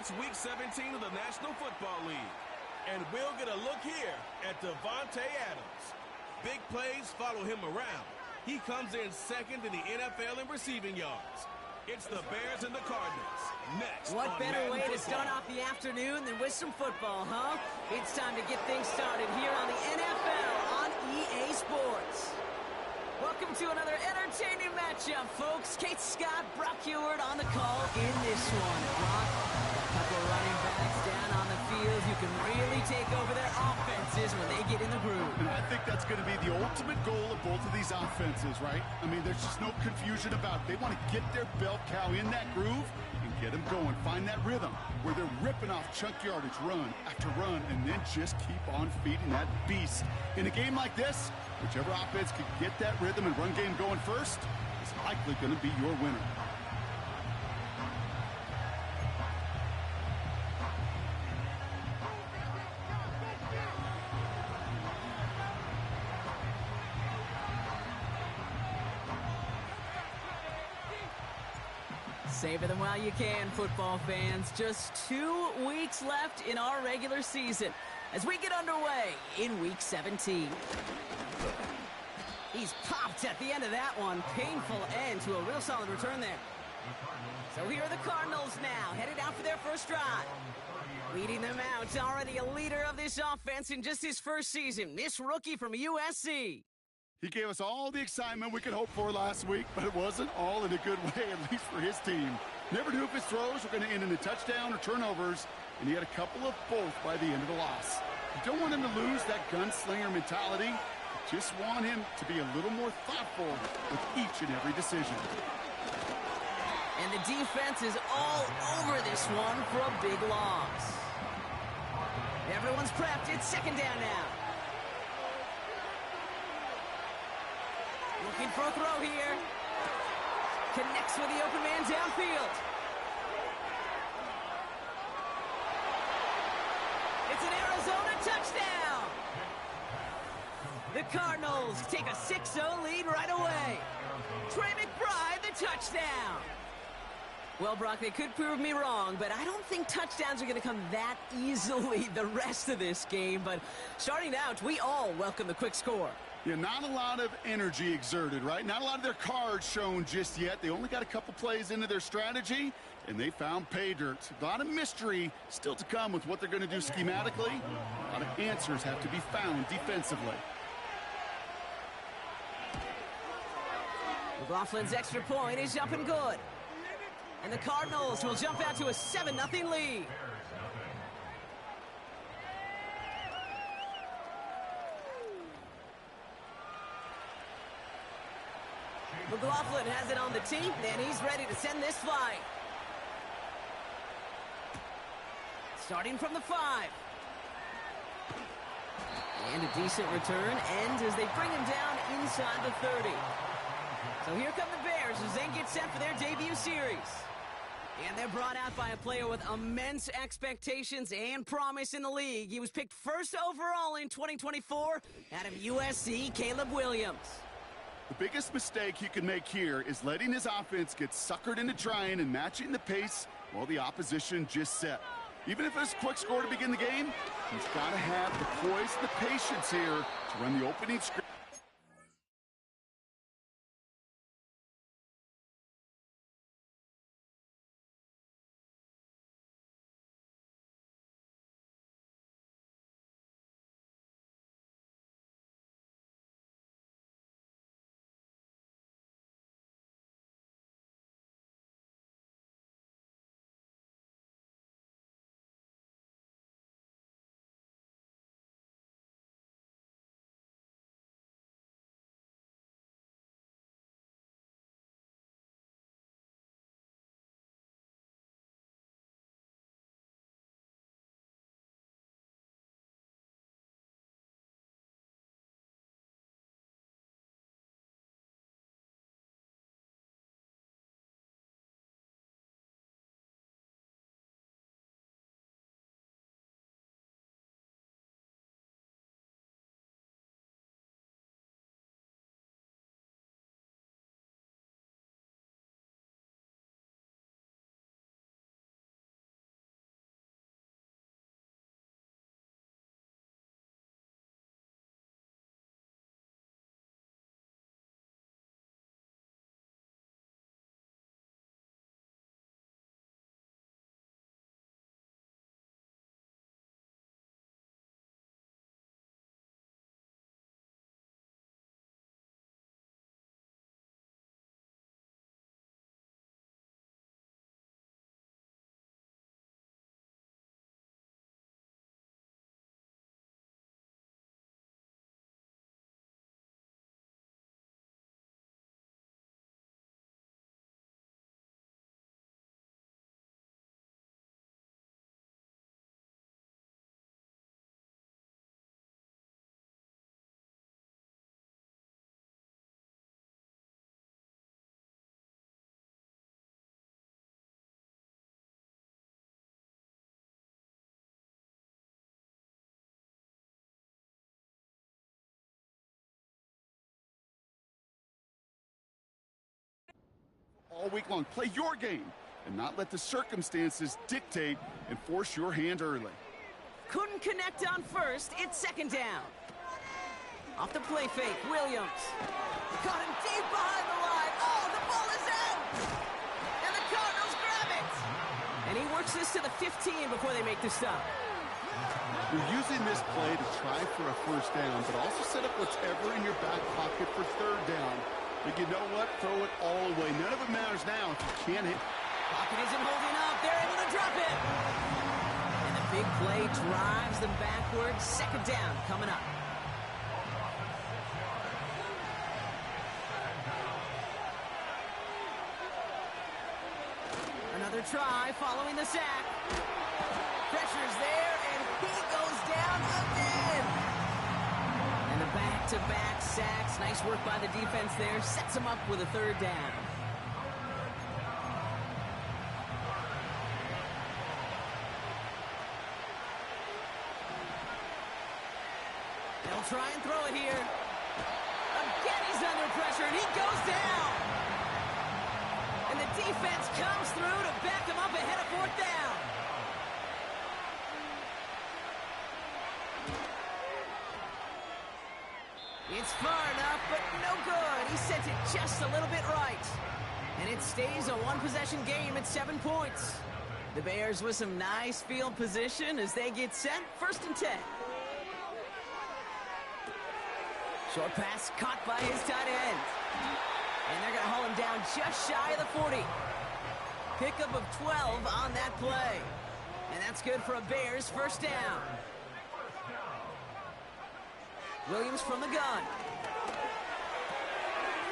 It's Week 17 of the National Football League. And we'll get a look here at Davante Adams. Big plays follow him around. He comes in second in the NFL in receiving yards. It's the Bears and the Cardinals. Next What on better Madden way to Football. start off the afternoon than with some football, huh? It's time to get things started here on the NFL on EA Sports. Welcome to another entertaining matchup, folks. Kate Scott, Brock Heward on the call in this one. Brock, a couple of running backs down on the field who can really take over their offenses when they get in the groove. And I think that's going to be the ultimate goal of both of these offenses, right? I mean, there's just no confusion about it. They want to get their bell cow in that groove and get them going. Find that rhythm where they're ripping off chunk yardage, run after run, and then just keep on feeding that beast. In a game like this, whichever offense can get that rhythm and run game going first is likely going to be your winner. Savor them while you can, football fans. Just 2 weeks left in our regular season as we get underway in Week 17. He's popped at the end of that one. Painful end to a real solid return there. So here are the Cardinals now, headed out for their first drive. Leading them out, already a leader of this offense in just his first season, this rookie from USC. He gave us all the excitement we could hope for last week, but it wasn't all in a good way, at least for his team. Never knew if his throws were going to end in a touchdown or turnovers, and he had a couple of both by the end of the loss. You don't want him to lose that gunslinger mentality. You just want him to be a little more thoughtful with each and every decision. And the defense is all over this one for a big loss. Everyone's prepped. It's second down now. Looking for a throw here. Connects with the open man downfield. It's an Arizona touchdown. The Cardinals take a 6-0 lead right away. Trey McBride, the touchdown. Well, Brock, they could prove me wrong, but I don't think touchdowns are going to come that easily the rest of this game. But starting out, we all welcome the quick score. Yeah, not a lot of energy exerted, right? Not a lot of their cards shown just yet. They only got a couple plays into their strategy, and they found pay dirt. A lot of mystery still to come with what they're going to do schematically. A lot of answers have to be found defensively. McLaughlin's extra point is up and good. And the Cardinals will jump out to a 7-0 lead. McLaughlin has it on the tee, and he's ready to send this flying. Starting from the 5. And a decent return ends as they bring him down inside the 30. So here come the Bears as they get set for their debut series. And they're brought out by a player with immense expectations and promise in the league. He was picked first overall in 2024 out of USC, Caleb Williams. The biggest mistake he could make here is letting his offense get suckered into trying and matching the pace while the opposition just set. Even if it's a quick score to begin the game, he's got to have the poise and the patience here to run the opening script. all week long. Play your game and not let the circumstances dictate and force your hand early. Couldn't connect on first. It's second down. Off the play fake, Williams. Caught him deep behind the line. Oh, the ball is out! And the Cardinals grab it! And he works this to the 15 before they make the stop. You're using this play to try for a first down, but also set up whatever in your back pocket for third down. But you know what? Throw it all away. None of it matters now if you can't hit. Pocket isn't holding up. They're able to drop it. And the big play drives them backwards. Second down coming up. Another try following the sack. Pressure's there, and he goes down again. And the back-to-back sacks. Nice work by the defense there. Sets him up with a third down. They'll try and throw it here. Again, he's under pressure, and he goes down. And the defense comes through to back him up ahead of fourth down. It's far enough, but no good. He sent it just a little bit right. And it stays a one-possession game at 7 points. The Bears with some nice field position as they get set. 1st and 10. Short pass caught by his tight end. And they're going to haul him down just shy of the 40. Pickup of 12 on that play. And that's good for a Bears first down. Williams from the gun.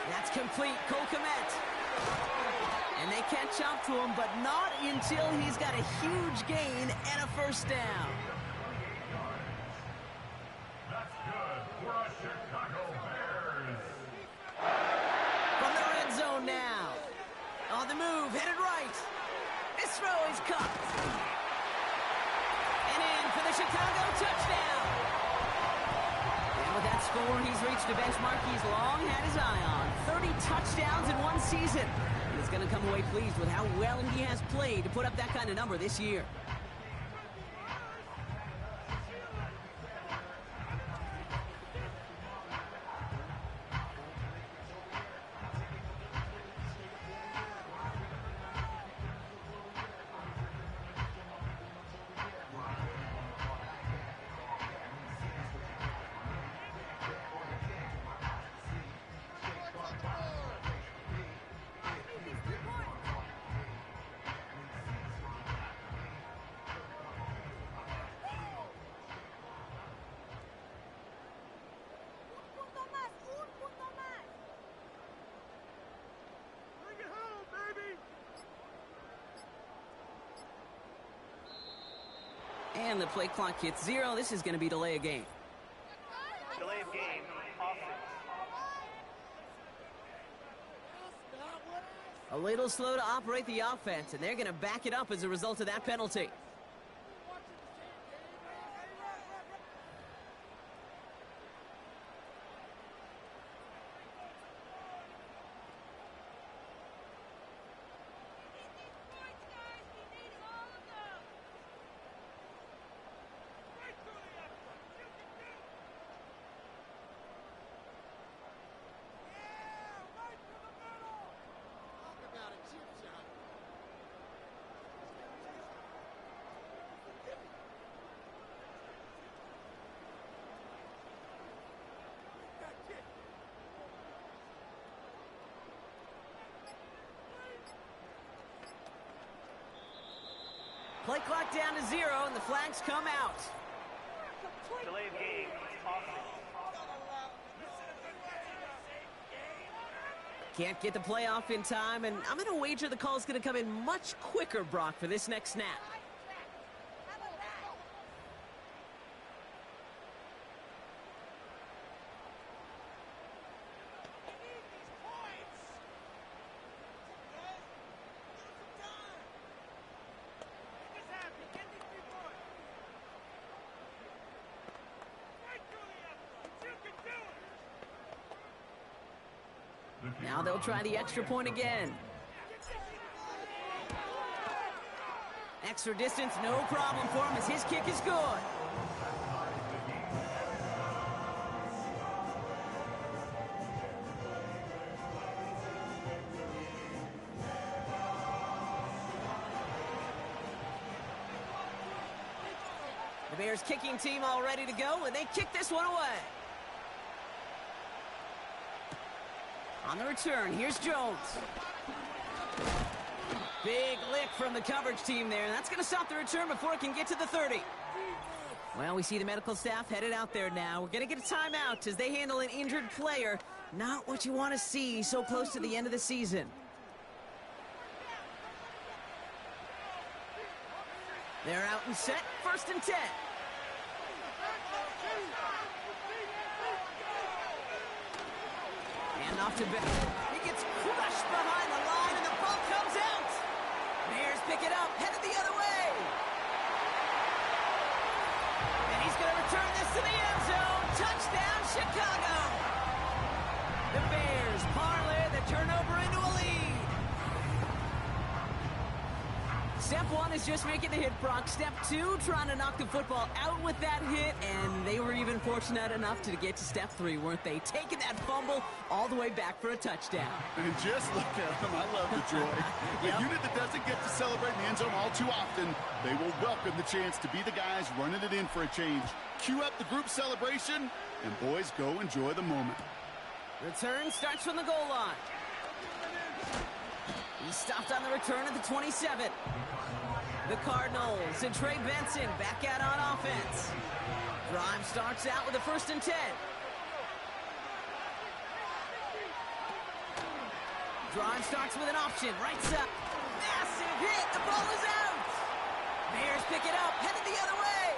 That's complete. Cole Kmet. And they catch up to him, but not until he's got a huge gain and a first down. That's good for a Chicago Bears. From the red zone now. On the move, headed right. This throw is caught. And in for the Chicago touchdown. And with that score, he's reached a benchmark he's long had his eye on. 30 touchdowns in one season. And he's going to come away pleased with how well he has played to put up that kind of number this year. And the play clock hits 0. This is going to be delay of game. Delay of game. A little slow to operate the offense, and they're going to back it up as a result of that penalty. Play clock down to 0, and the flags come out. Delay of game. Can't get the play off in time, and I'm going to wager the call is going to come in much quicker, Brock, for this next snap. Now they'll try the extra point again. Extra distance, no problem for him as his kick is good. The Bears kicking team all ready to go, and they kick this one away. On the return, here's Jones. Big lick from the coverage team there, and that's going to stop the return before it can get to the 30. Well, we see the medical staff headed out there now. We're going to get a timeout as they handle an injured player. Not what you want to see so close to the end of the season. They're out and set, 1st and 10. And off to Ben. He gets crushed behind the line, and the ball comes out. Bears pick it up, headed the other way. And he's going to return this to the end zone. Touchdown, Chicago. The Bears parlay the turnover into a lead. Step 1 is just making the hit, Brock. Step 2, trying to knock the football out with that hit, and they were even fortunate enough to get to step 3, weren't they? Taking that fumble all the way back for a touchdown. And just look at them. I love the joy. The unit that doesn't get to celebrate in the end zone all too often, they will welcome the chance to be the guys running it in for a change. Cue up the group celebration, and boys, go enjoy the moment. Return starts from the goal line. He stopped on the return at the 27. The Cardinals and Trey Benson back out on offense. Drive starts out with a 1st and 10. Drive starts with an option, right side. Massive hit, the ball is out. Bears pick it up, headed the other way.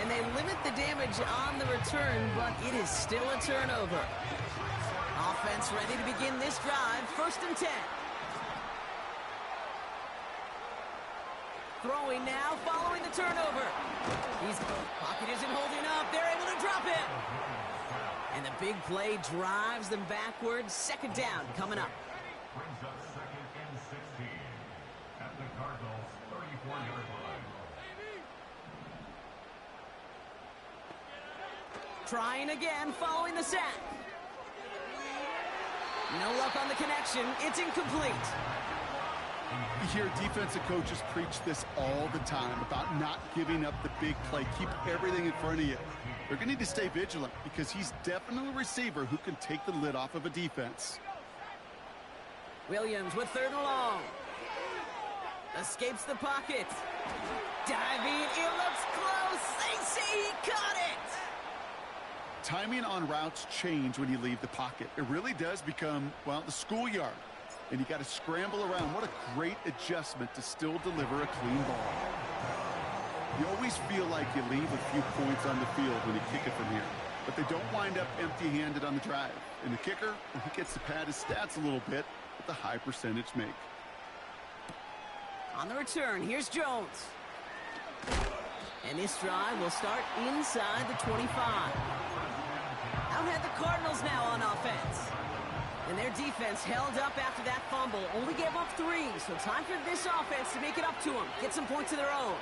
And they limit the damage on the return, but it is still a turnover. Offense ready to begin this drive, 1st and 10. Throwing now, following the turnover. Pocket isn't holding up. They're able to drop it. And the big play drives them backwards. 2nd down coming up. Brings up 2nd and 16 at the Cardinals' 34-yard line. Trying again, following the sack. No luck on the connection. It's incomplete. You hear defensive coaches preach this all the time about not giving up the big play. Keep everything in front of you. They're going to need to stay vigilant because he's definitely a receiver who can take the lid off of a defense. Williams with 3rd and long. Escapes the pocket. Diving, it looks close. They say he caught it. Timing on routes change when you leave the pocket. It really does become, well, the schoolyard. And you got to scramble around. What a great adjustment to still deliver a clean ball. You always feel like you leave a few points on the field when you kick it from here. But they don't wind up empty-handed on the drive. And the kicker, he gets to pad his stats a little bit with a high percentage make. On the return, here's Jones. And this drive will start inside the 25. Out had the Cardinals now on offense. And their defense held up after that fumble. Only gave up 3, so time for this offense to make it up to them. Get some points of their own.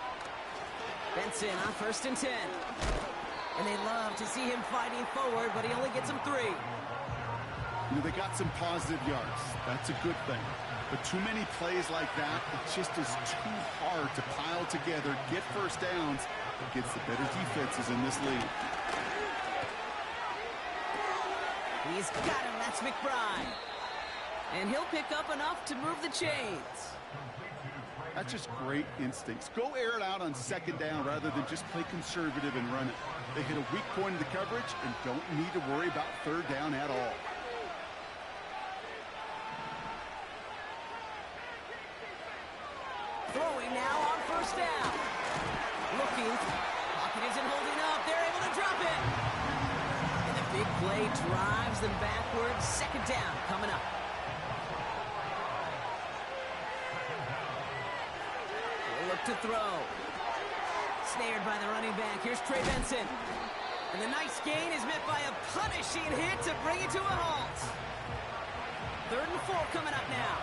Benson on 1st and 10. And they love to see him fighting forward, but he only gets them 3. You know, they got some positive yards. That's a good thing. But too many plays like that, it just is too hard to pile together, get 1st downs against the better defenses in this league. He's got him. That's McBride. And he'll pick up enough to move the chains. That's just great instincts. Go air it out on 2nd down rather than just play conservative and run it. They hit a weak point in the coverage and don't need to worry about 3rd down at all. Throwing now on 1st down. Looking. Pocket isn't holding up. They're able to drop it. And the big play drives them backwards. 2nd down coming up. Look to throw. Snared by the running back. Here's Trey Benson. And the nice gain is met by a punishing hit to bring it to a halt. 3rd and 4 coming up now.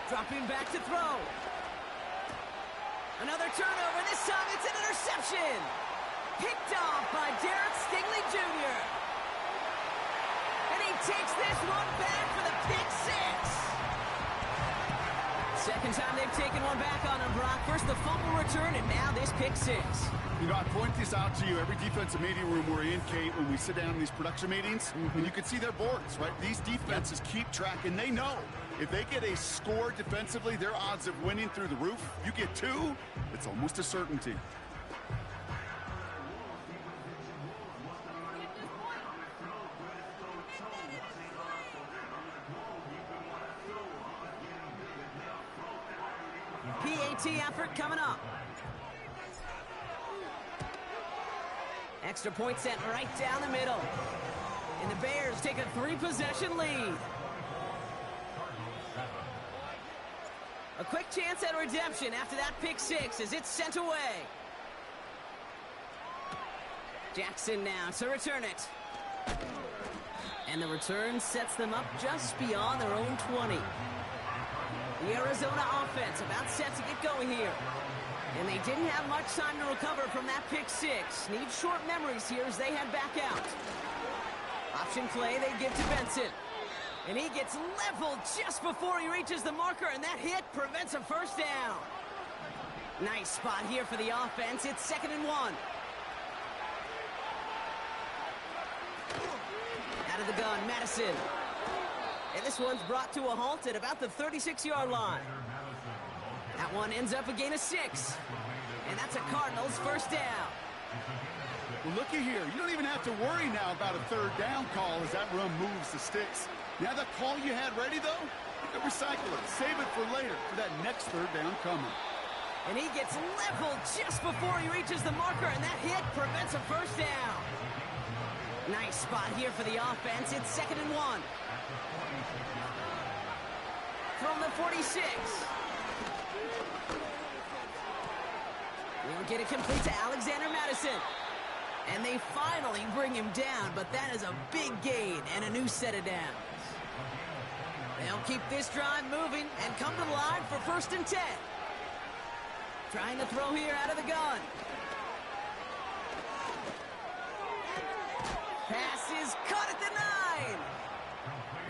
Dropping back to throw. Another turnover. This time it's an interception. Picked off by Derek Stingley Jr. And he takes this one back for the pick six. Second time they've taken one back on him, Brock. First the fumble return, and now this pick six. You know, I point this out to you every defensive meeting room we're in, Kate, when we sit down in these production meetings, and you can see their boards, right? These defenses keep track, and they know if they get a score defensively, their odds of winning through the roof. You get two, it's almost a certainty. PAT effort coming up. Extra point sent right down the middle. And the Bears take a 3-possession lead. A quick chance at redemption after that pick six as it's sent away. Jackson now to return it. And the return sets them up just beyond their own 20. The Arizona offense about set to get going here. And they didn't have much time to recover from that pick six. Need short memories here as they head back out. Option play they give to Benson. And he gets leveled just before he reaches the marker, and that hit prevents a first down. Nice spot here for the offense. It's 2nd and 1. Out of the gun, Madison. And this one's brought to a halt at about the 36-yard line. That one ends up a gain of 6. And that's a Cardinals first down. Well, looky here. You don't even have to worry now about a third down call as that run moves the sticks. Now that call you had ready, though, you can recycle it. Save it for later for that next third down coming. And he gets leveled just before he reaches the marker, and that hit prevents a first down. Nice spot here for the offense. It's 2nd and 1. From the 46. We'll get it complete to Alexander Madison. And they finally bring him down, but that is a big gain and a new set of downs. They'll keep this drive moving and come to the line for 1st and 10. Trying to throw here out of the gun. Pass is caught at the 9.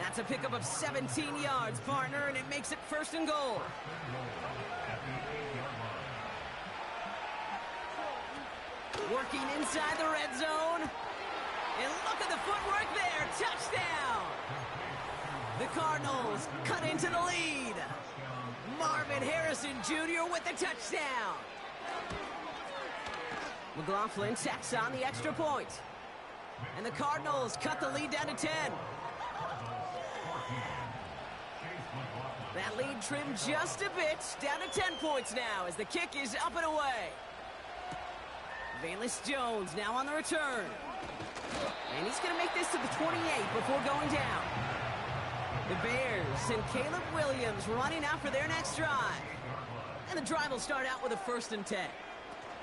That's a pickup of 17 yards, partner, and it makes it 1st and goal. Working inside the red zone. And look at the footwork there. Touchdown. The Cardinals cut into the lead. Marvin Harrison Jr. with the touchdown. McLaughlin tacks on the extra point. And the Cardinals cut the lead down to 10. That lead trimmed just a bit, down to 10 points now as the kick is up and away. Valus Jones now on the return. And he's going to make this to the 28 before going down. The Bears and Caleb Williams running out for their next drive. And the drive will start out with a 1st and 10.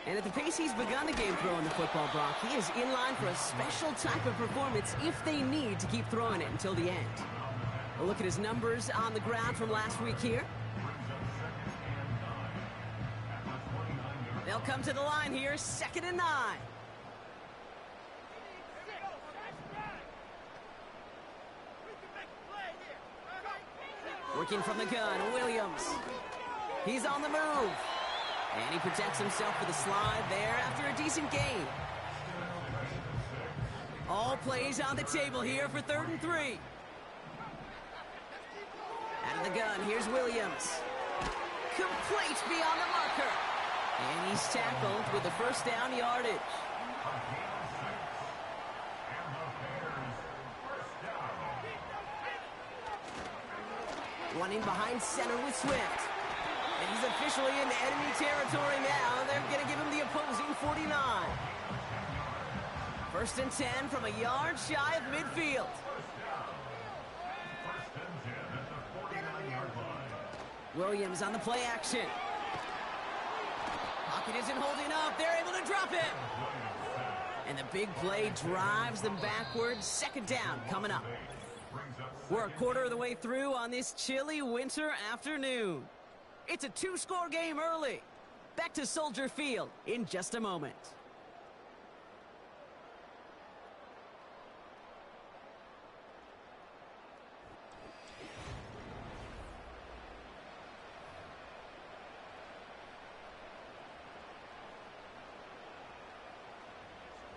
And at the pace he's begun the game throwing the football, Brock, he is in line for a special type of performance if they need to keep throwing it until the end. A look at his numbers on the ground from last week here. They'll come to the line here, 2nd and 9. Working from the gun, Williams. He's on the move. And he protects himself with a slide there after a decent gain. All plays on the table here for 3rd and 3. Out of the gun, here's Williams. Complete beyond the marker. And he's tackled with the 1st down yardage. Running behind center with Swift. And he's officially in enemy territory now. They're going to give him the opposing 49. 1st and 10 from a yard shy of midfield. Williams on the play action. Pocket isn't holding up. They're able to drop it. And the big play drives them backwards. 2nd down coming up. Brings up We're a quarter of the way through on this chilly winter afternoon. It's a two-score game early. Back to Soldier Field in just a moment.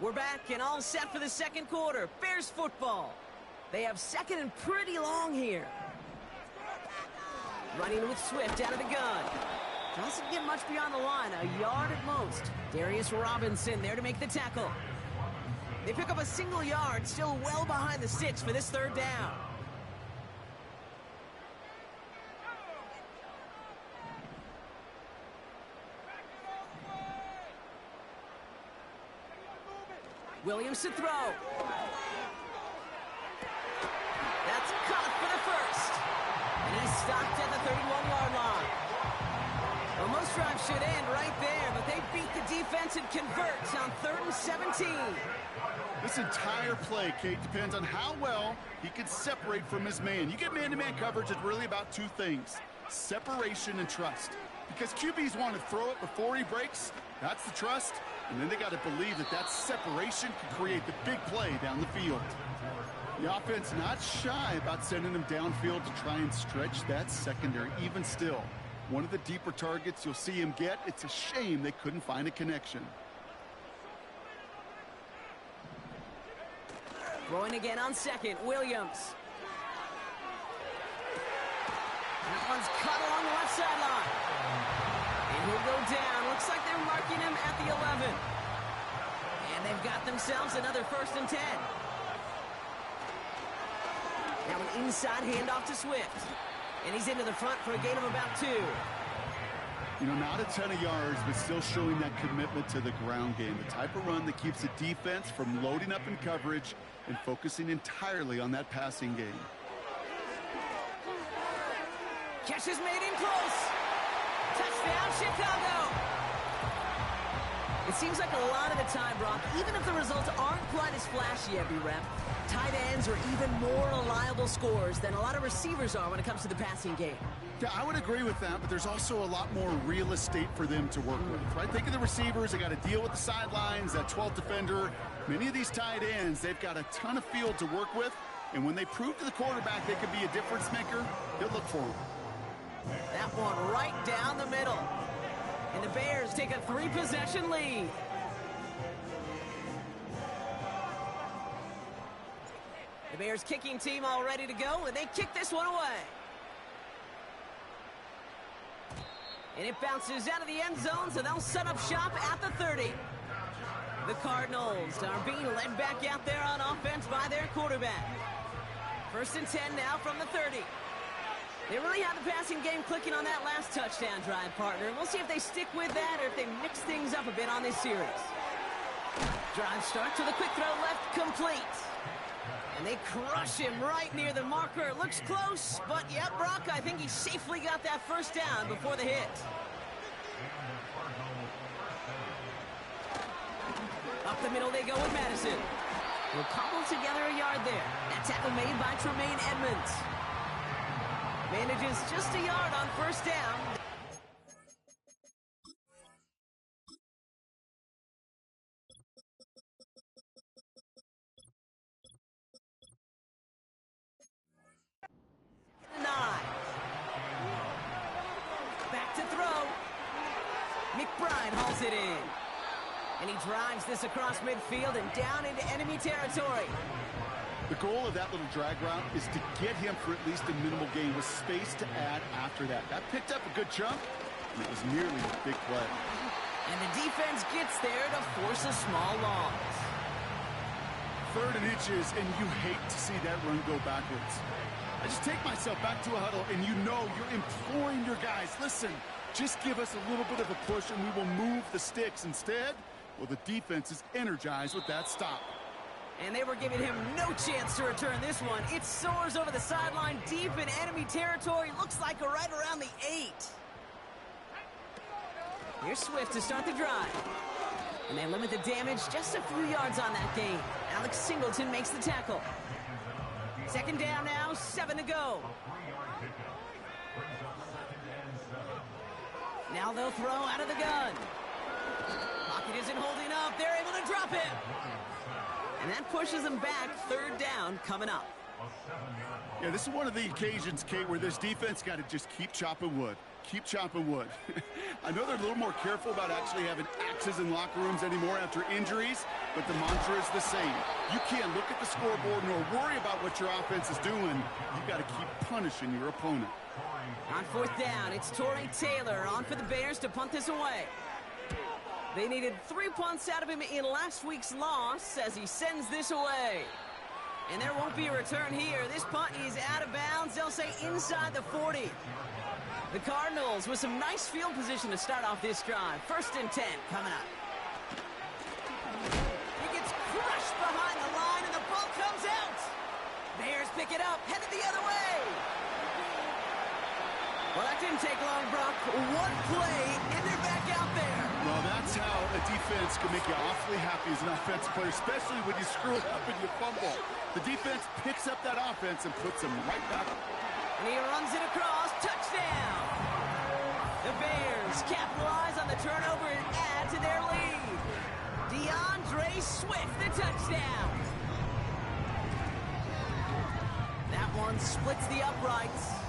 We're back and all set for the second quarter. Bears football. They have second and pretty long here. Running with Swift out of the gun. Doesn't get much beyond the line, a yard at most. Darius Robinson there to make the tackle. They pick up a single yard, still well behind the sticks for this third down. Williams to throw. That's caught for the first. And he's stopped at the 31-yard line. Well, most drives should end right there, but they beat the defense and convert on 3rd and 17. This entire play, Kate, depends on how well he can separate from his man. You get man-to-man coverage, it's really about two things: separation and trust. Because QBs want to throw it before he breaks, that's the trust. And then they got to believe that that separation can create the big play down the field. The offense not shy about sending them downfield to try and stretch that secondary. Even still, one of the deeper targets you'll see him get. It's a shame they couldn't find a connection. Throwing again on second, Williams. That one's cut along the left sideline. And he'll go down. Looks like they're marking him at the 11. And they've got themselves another 1st and 10. Now an inside handoff to Swift. And he's into the front for a gain of about 2. You know, not a ton of yards, but still showing that commitment to the ground game. The type of run that keeps the defense from loading up in coverage and focusing entirely on that passing game. Catch is made in close. Touchdown, Chicago. It seems like a lot of the time, Brock, even if the results aren't quite as flashy every rep, tight ends are even more reliable scorers than a lot of receivers are when it comes to the passing game. Yeah, I would agree with that, but there's also a lot more real estate for them to work with, right? Think of the receivers. They got to deal with the sidelines, that 12th defender. Many of these tight ends, they've got a ton of field to work with, and when they prove to the quarterback they could be a difference maker, he'll look for them. That one right down the middle. And the Bears take a 3-possession lead. The Bears kicking team all ready to go, and they kick this one away. And it bounces out of the end zone, so they'll set up shop at the 30. The Cardinals are being led back out there on offense by their quarterback. 1st and 10 now from the 30. They really have the passing game clicking on that last touchdown drive, partner. And we'll see if they stick with that or if they mix things up a bit on this series. Drive start to the quick throw left, complete. And they crush him right near the marker. It looks close, but yeah, Brock, I think he safely got that first down before the hit. Up the middle they go with Madison. We'll cobble together a yard there. That tackle made by Tremaine Edmonds. Manages just a yard on 1st down. Back to throw. McBride hauls it in. And he drives this across midfield and down into enemy territory. The goal of that little drag route is to get him for at least a minimal gain with space to add after that. That picked up a good chunk, and it was nearly a big play. And the defense gets there to force a small loss. 3rd and inches, and you hate to see that run go backwards. I just take myself back to a huddle, and you know you're imploring your guys, listen, just give us a little bit of a push, and we will move the sticks. Instead, well, the defense is energized with that stop. And they were giving him no chance to return this one. It soars over the sideline deep in enemy territory. Looks like right around the 8. Here's Swift to start the drive. And they limit the damage just a few yards on that gain. Alex Singleton makes the tackle. Second down now, 7 to go. Now they'll throw out of the gun. Pocket isn't holding up. They're able to drop it. And that pushes them back. Third down coming up. Yeah, this is one of the occasions, Kate, where this defense got to just keep chopping wood. Keep chopping wood. I know they're a little more careful about actually having axes in locker rooms anymore after injuries, but the mantra is the same. You can't look at the scoreboard nor worry about what your offense is doing. You got to keep punishing your opponent. On fourth down, it's Torrey Taylor on for the Bears to punt this away. They needed 3 punts out of him in last week's loss as he sends this away. And there won't be a return here. This punt is out of bounds. They'll say inside the 40. The Cardinals with some nice field position to start off this drive. 1st and 10 coming up. He gets crushed behind the line and the ball comes out. Bears pick it up, headed the other way. Well, that didn't take long, Brock. One play, and they're back out there. Well, that's how a defense can make you awfully happy as an offensive player, especially when you screw it up and you fumble. The defense picks up that offense and puts them right back. And he runs it across. Touchdown! The Bears capitalize on the turnover and add to their lead. DeAndre Swift, the touchdown. That one splits the uprights.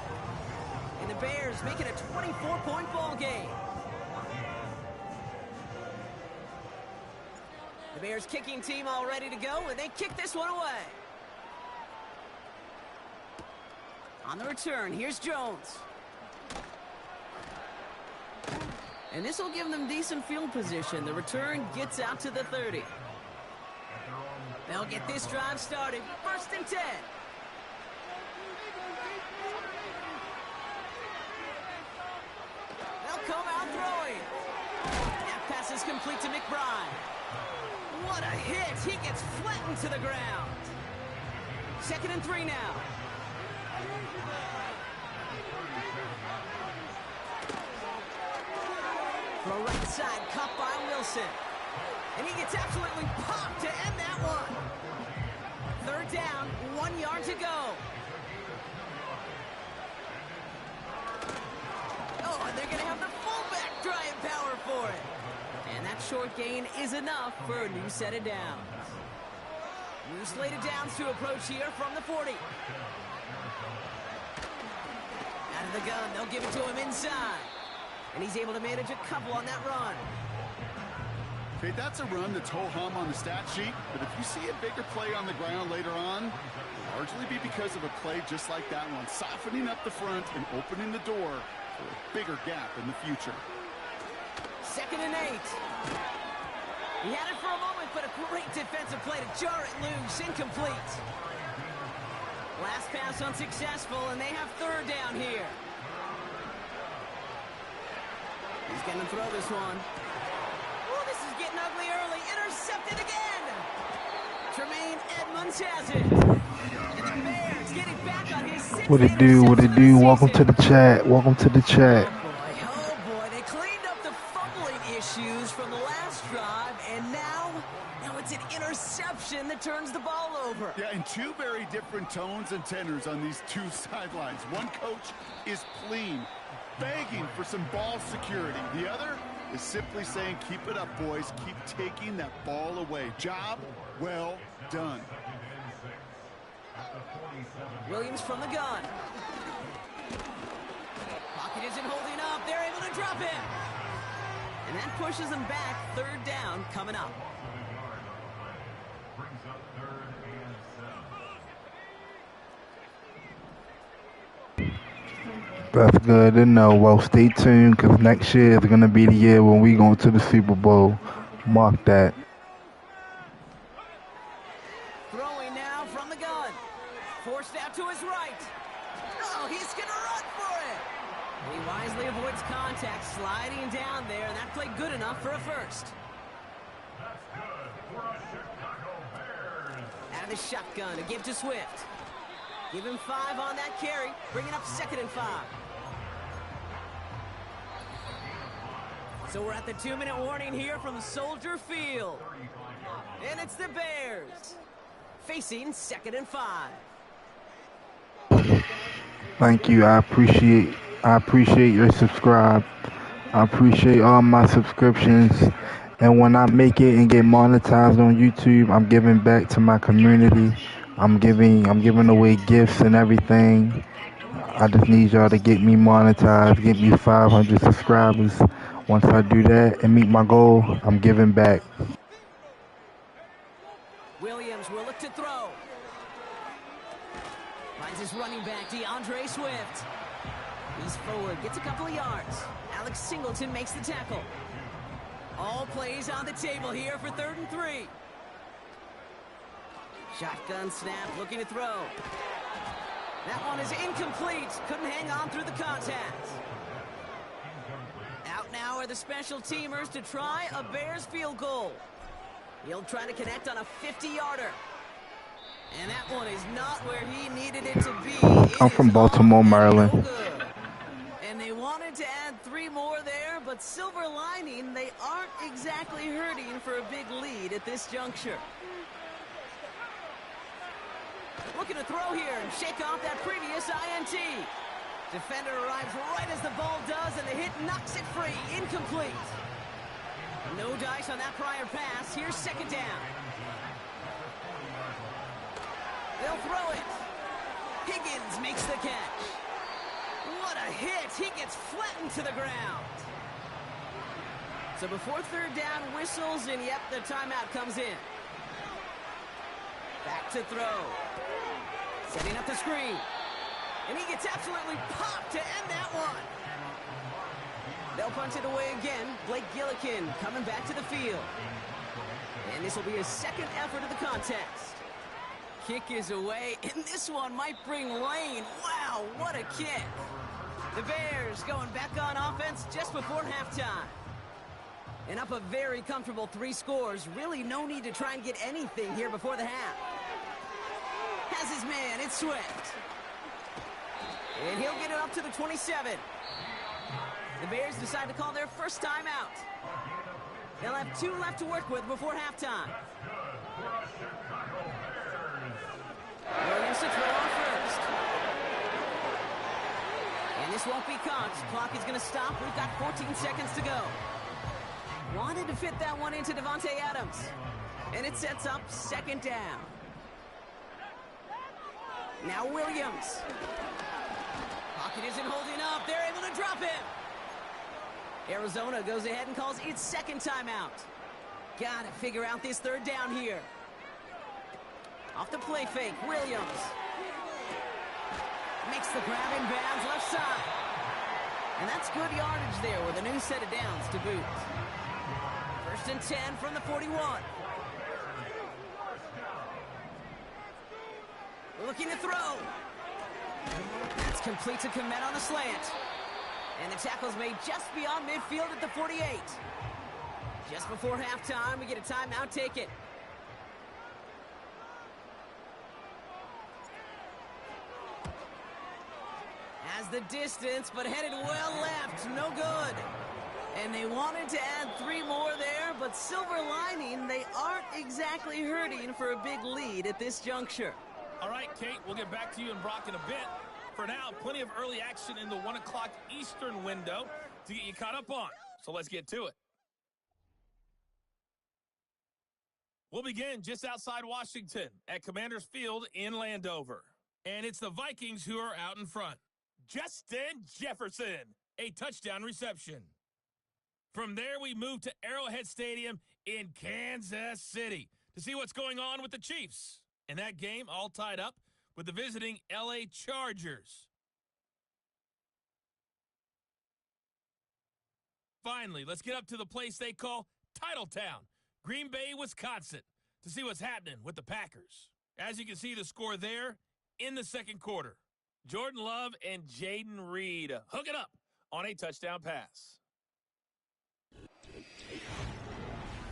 And the Bears make it a 24-point ball game. The Bears kicking team all ready to go, and they kick this one away. On the return, here's Jones. And this will give them decent field position. The return gets out to the 30. They'll get this drive started. 1st and 10. Come out throwing. That pass is complete to McBride. What a hit. He gets flattened to the ground. 2nd and 3 now. Throw right side, caught by Wilson. And he gets absolutely popped to end that one. 3rd down, 1 yard to go. Oh, and they're going to have the fullback drawing power for it. And that short gain is enough for a new set of downs. New slated downs to approach here from the 40. Out of the gun, they'll give it to him inside. And he's able to manage a couple on that run. Okay, that's a run that's ho-hum on the stat sheet, but if you see a bigger play on the ground later on, it'll largely be because of a play just like that one, softening up the front and opening the door for a bigger gap in the future. 2nd and 8. He had it for a moment, but a great defensive play to jar it loose. Incomplete. Last pass unsuccessful, and they have 3rd down here. He's going to throw this one. Oh, this is getting ugly early. Intercepted again. Tremaine Edmonds has it. And the Bears get it back on his 6th. What it do? What it do? Welcome to the chat. Welcome to the chat. Oh boy, they cleaned up the fumbling issues from the last drive, and now it's an interception that turns the ball over. Yeah, and two very different tones and tenors on these two sidelines. One coach is clean, begging for some ball security. The other is simply saying, keep it up, boys. Keep taking that ball away. Job well done. Williams from the gun. Pocket isn't holding up. They're able to drop it. And that pushes them back. 3rd down coming up. That's good to know. Well, stay tuned, because next year is going to be the year when we go to the Super Bowl. Mark that. Throwing now from the gun. Forced out to his right. Oh, he's going to run for it. He wisely avoids contact, sliding down there, and that played good enough for a first. That's good for a Chicago Bears. Out of the shotgun to give to Swift. Give him 5 on that carry. Bring it up 2nd and 5. So we're at the 2-minute warning here from Soldier Field. And it's the Bears facing 2nd and 5. Thank you. I appreciate your subscribe. I appreciate all my subscriptions. And when I make it and get monetized on YouTube, I'm giving back to my community. I'm giving away gifts and everything. I just need y'all to get me monetized, get me 500 subscribers. Once I do that and meet my goal, I'm giving back. Williams will look to throw. Finds his running back, DeAndre Swift. He's forward, gets a couple of yards. Alex Singleton makes the tackle. All plays on the table here for 3rd and 3. Shotgun snap, looking to throw. That one is incomplete. Couldn't hang on through the contact. Out now are the special teamers to try a Bears field goal. He'll try to connect on a 50-yarder. And that one is not where he needed it to be. I'm from Baltimore, Maryland. No good. And they wanted to add 3 more there, but silver lining, they aren't exactly hurting for a big lead at this juncture. Looking to throw here and shake off that previous INT. Defender arrives right as the ball does, and the hit knocks it free. Incomplete. No dice on that prior pass. Here's 2nd down. They'll throw it. Higgins makes the catch. What a hit. He gets flattened to the ground. So before 3rd down whistles, and yep, the timeout comes in. Back to throw. Setting up the screen. And he gets absolutely popped to end that one. They'll punt it away again. Blake Gillikin coming back to the field. And this will be his 2nd effort of the contest. Kick is away, and this one might bring rain. Wow, what a kick. The Bears going back on offense just before halftime. And up a very comfortable 3 scores. Really no need to try and get anything here before the half. Has his man, it's Swift. And he'll get it up to the 27. The Bears decide to call their first timeout. They'll have 2 left to work with before halftime. Williams to throw on first. And this won't be caught. Clock is going to stop. We've got 14 seconds to go. Wanted to fit that one into Davante Adams. And it sets up 2nd down. Now Williams. Pocket isn't holding up. They're able to drop him. Arizona goes ahead and calls its 2nd timeout. Gotta figure out this 3rd down here. Off the play fake, Williams. Makes the grab in bounds left side. And that's good yardage there with a new set of downs to boot. 1st and 10 from the 41. Looking to throw. That's complete to Komet on the slant. And the tackle's made just beyond midfield at the 48. Just before halftime, we get a timeout taken. Has the distance, but headed well left. No good. And they wanted to add 3 more there, but silver lining, they aren't exactly hurting for a big lead at this juncture. All right, Kate, we'll get back to you and Brock in a bit. For now, plenty of early action in the 1 o'clock Eastern window to get you caught up on. So let's get to it. We'll begin just outside Washington at Commanders Field in Landover. And it's the Vikings who are out in front. Justin Jefferson, a touchdown reception. From there, we move to Arrowhead Stadium in Kansas City to see what's going on with the Chiefs. And that game all tied up with the visiting LA Chargers. Finally, let's get up to the place they call Titletown, Green Bay, Wisconsin, to see what's happening with the Packers. As you can see the score there in the 2nd quarter. Jordan Love and Jaden Reed hook it up on a touchdown pass.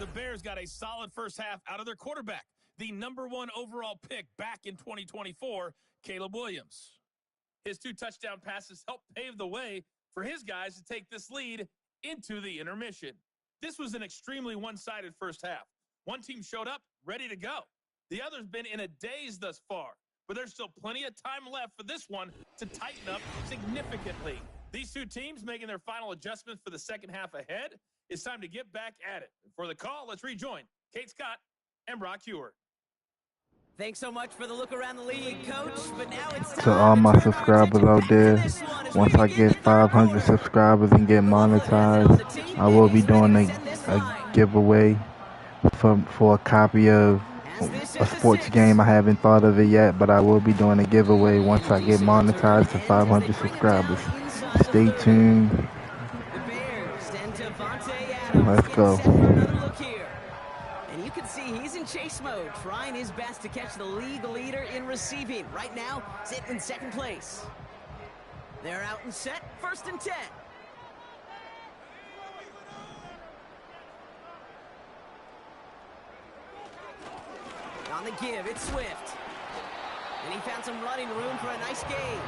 The Bears got a solid first half out of their quarterback, the #1 overall pick back in 2024, Caleb Williams. His 2 touchdown passes helped pave the way for his guys to take this lead into the intermission. This was an extremely one-sided first half. One team showed up ready to go. The other's been in a daze thus far. but there's still plenty of time left for this one to tighten up significantly. These two teams making their final adjustments for the second half ahead. It's time to get back at it. For the call, let's rejoin Kate Scott and Brock Hewer. Thanks so much for the look around the league, Coach. But now it's time To all my subscribers out there, once I get 500 subscribers and get monetized, I will be doing a giveaway for a copy of a sports game. I haven't thought of it yet, but I will be doing a giveaway once I get monetized to 500 subscribers. Stay tuned. Let's go. And you can see he's in chase mode, trying his best to catch the league leader in receiving. Right now, sitting in second place. They're out and set, 1st and 10. On the give, it's Swift. And he found some running room for a nice gain.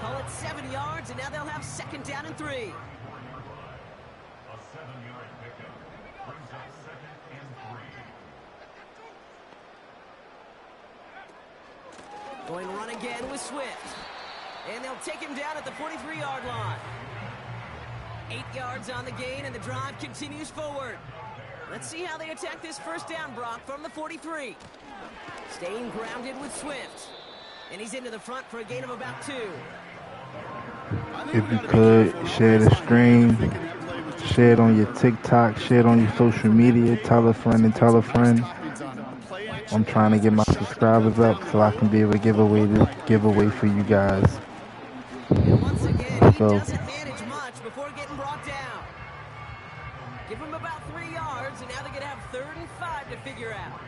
Call it 7 yards, and now they'll have 2nd down and 3. A 7-yard pickup brings up 2nd and 3. Going to run again with Swift. And they'll take him down at the 43-yard line. 8 yards on the gain, and the drive continues forward. Let's see how they attack this 1st down, Brock, from the 43. Staying grounded with Swift. And he's into the front for a gain of about 2. If you could, share the stream, share it on your TikTok, share it on your social media, tell a friend and tell a friend. I'm trying to get my subscribers up so I can be able to give away this giveaway for you guys. And once again, he doesn't manage much before getting brought down. Give him about 3 yards, and now they're going to have 3rd and 5 to figure out.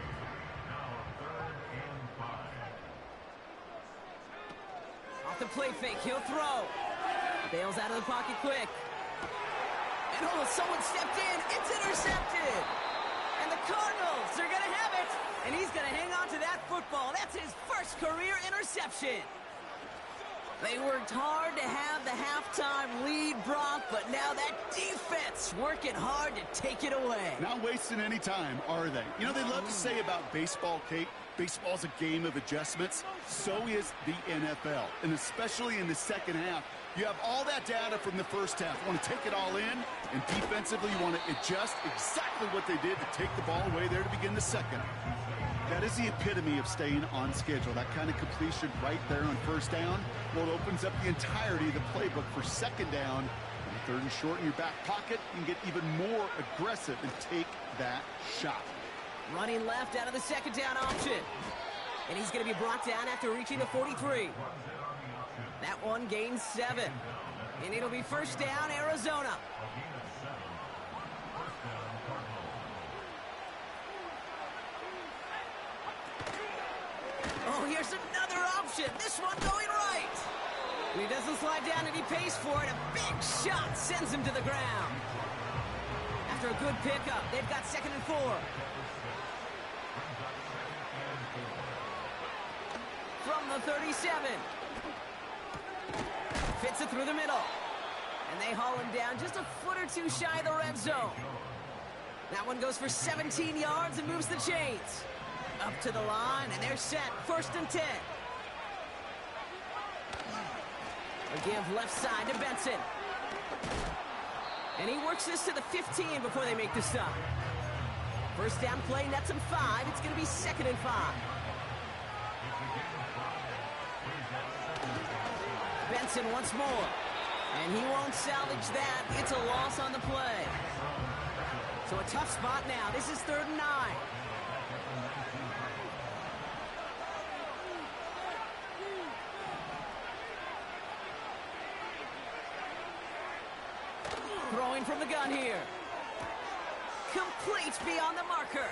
Off the play fake, he'll throw. Bails out of the pocket quick. And oh, someone stepped in. It's intercepted. And the Cardinals are going to have it. And he's going to hang on to that football. That's his 1st career interception. They worked hard to have the halftime lead, Brock, but now that defense working hard to take it away. Not wasting any time, are they? You know, they love to say about baseball, Kate, baseball's a game of adjustments. So is the NFL. And especially in the second half, you have all that data from the first half. You want to take it all in, and defensively you want to adjust exactly what they did to take the ball away there to begin the second. That is the epitome of staying on schedule. That kind of completion right there on 1st down. Well, it opens up the entirety of the playbook for 2nd down. And 3rd and short in your back pocket, you can get even more aggressive and take that shot. Running left out of the 2nd down option. And he's going to be brought down after reaching the 43. That one gains 7. And it'll be 1st down, Arizona. Oh, here's another option. This one going right. And he doesn't slide down, and he pays for it. A big shot sends him to the ground. After a good pickup, they've got 2nd and 4. From the 37. Fits it through the middle. And they haul him down just a foot or 2 shy of the red zone. That one goes for 17 yards and moves the chains. Up to the line, and they're set. 1st and 10. A give left side to Benson. And he works this to the 15 before they make the stop. 1st down play, nets him 5. It's going to be 2nd and 5. Benson once more. And he won't salvage that. It's a loss on the play. So a tough spot now. This is 3rd and 9. Throwing from the gun here. Complete beyond the marker.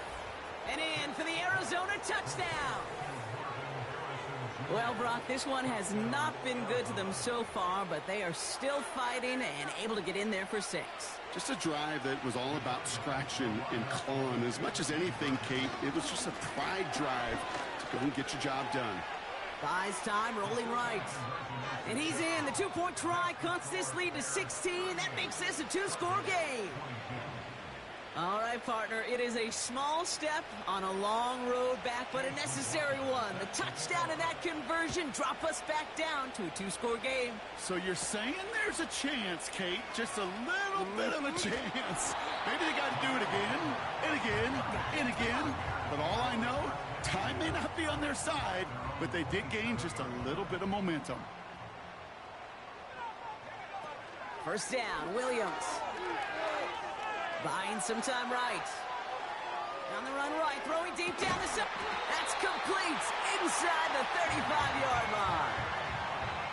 And in for the Arizona touchdown. Well, Brock, this one has not been good to them so far, but they are still fighting and able to get in there for 6. Just a drive that was all about scratching and clawing. As much as anything, Kate, it was just a pride drive to go and get your job done. Buys time, rolling right. And he's in. The 2-point try cuts this lead to 16. That makes this a 2-score game. All right, partner, it is a small step on a long road back, but a necessary one. The touchdown and that conversion drop us back down to a 2-score game. So you're saying there's a chance, Kate, just a little bit of a chance. Maybe they got to do it again, and again, and again. But all I know, time may not be on their side, but they did gain just a little bit of momentum. First down, Williams. Buying some time right. On the run right, throwing deep down the center. That's complete inside the 35-yard line.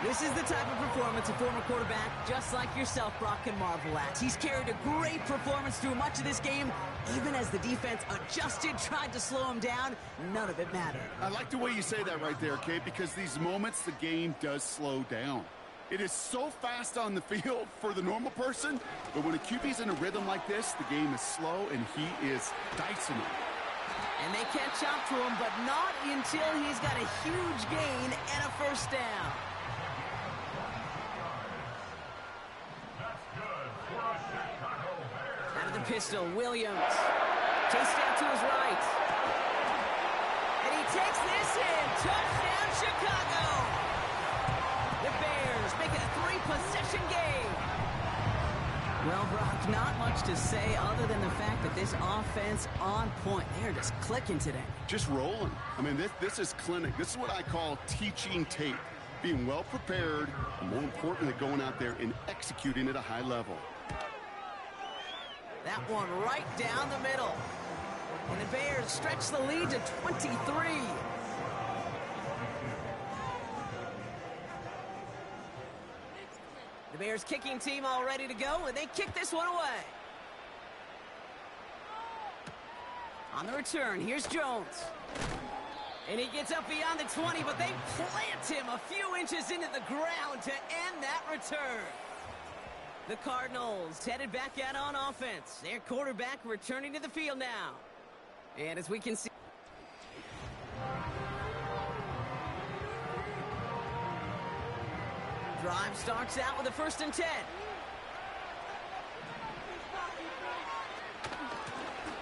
This is the type of performance a former quarterback, just like yourself, Brock, can marvel at. He's carried a great performance through much of this game. Even as the defense adjusted, tried to slow him down, none of it mattered. I like the way you say that right there, Kate, because these moments the game does slow down. It is so fast on the field for the normal person, but when a QB's in a rhythm like this, the game is slow, and he is dicing it. And they catch up to him, but not until he's got a huge gain and a first down. Out of the pistol, Williams. Chased out to his right. And he takes this in. Touchdown, Chicago. The Bears make it a 3-possession game. Well, Brock, not much to say other than the fact that this offense on point. They're just clicking today. Just rolling. I mean, this is clinic. This is what I call teaching tape. Being well prepared, and more importantly, going out there and executing at a high level. That one right down the middle. And the Bears stretch the lead to 23. The Bears kicking team all ready to go, and they kick this one away. On the return, here's Jones. And he gets up beyond the 20, but they plant him a few inches into the ground to end that return. The Cardinals headed back out on offense. Their quarterback returning to the field now. And as we can see, drive starts out with a 1st and 10.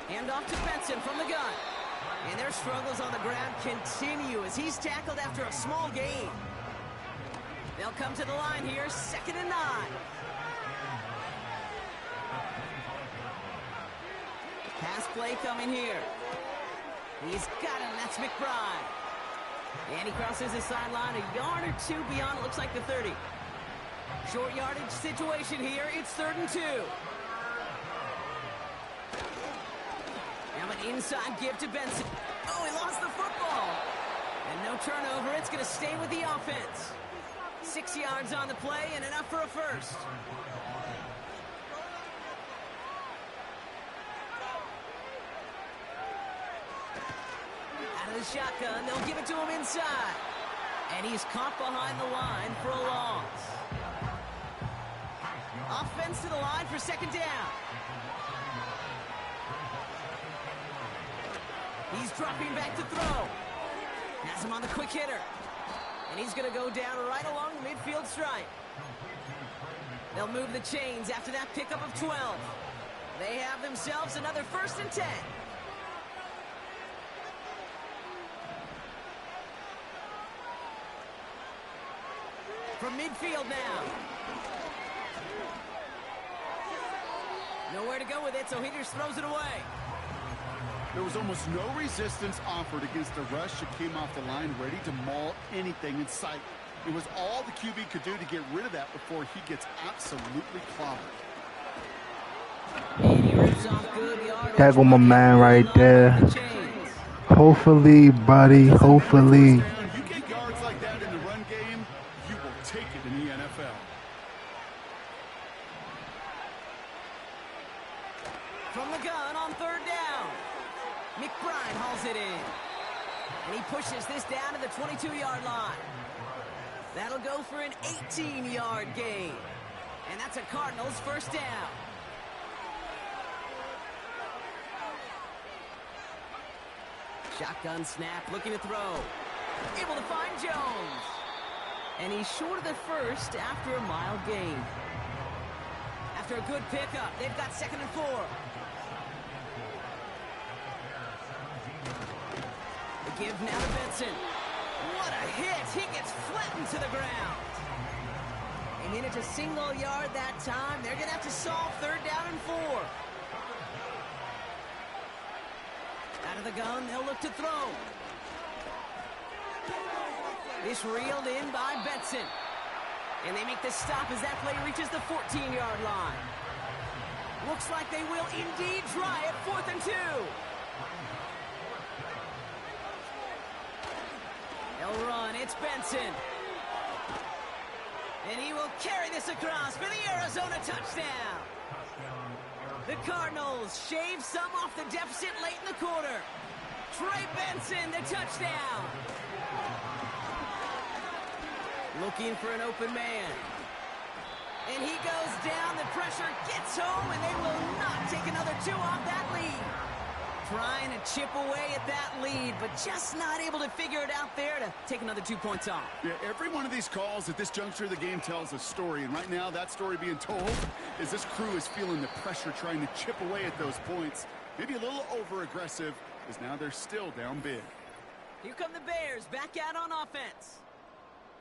Hand off to Benson from the gun. And their struggles on the ground continue as he's tackled after a small gain. They'll come to the line here, 2nd and 9. Pass play coming here. He's got him, that's McBride. And he crosses the sideline a yard or two beyond, it looks like the 30. Short yardage situation here, it's 3rd and 2. Now an inside give to Benson. Oh, he lost the football. And no turnover, it's going to stay with the offense. 6 yards on the play and enough for a first. Out of the shotgun, they'll give it to him inside. And he's caught behind the line for a loss. Offense to the line for 2nd down. He's dropping back to throw. Has him on the quick hitter. And he's going to go down right along the midfield stripe. They'll move the chains after that pickup of 12. They have themselves another 1st and 10. From midfield now. Nowhere to go with it, so he just throws it away. There was almost no resistance offered against a rush that came off the line ready to maul anything in sight. It was all the QB could do to get rid of that before he gets absolutely clobbered. And he rips off good yardage. That was my man right there. Hopefully, buddy, hopefully. You get yards like that in the run game, you will take it in the NFL. From the gun on 3rd down. McBride hauls it in. And he pushes this down to the 22-yard line. That'll go for an 18-yard gain. And that's a Cardinals 1st down. Shotgun snap, looking to throw. Able to find Jones. And he's short of the first after a mile gain. After a good pickup, they've got 2nd and 4. give now to Benson. What a hit! He gets flattened to the ground. They manage a single yard that time. They're going to have to solve 3rd down and 4. Out of the gun, they'll look to throw. This reeled in by Benson. And they make the stop as that play reaches the 14-yard line. Looks like they will indeed try it 4th and 2. They'll run. It's Benson. And he will carry this across for the Arizona touchdown. The Cardinals shave some off the deficit late in the quarter. Trey Benson, the touchdown. Looking for an open man. And he goes down. The pressure gets home, and they will not take another 2 off that lead. Trying to chip away at that lead, but just not able to figure it out there to take another 2 points off. Yeah, every one of these calls at this juncture of the game tells a story, and right now that story being told is this crew is feeling the pressure trying to chip away at those points. Maybe a little over-aggressive, because now they're still down big. Here come the Bears back out on offense.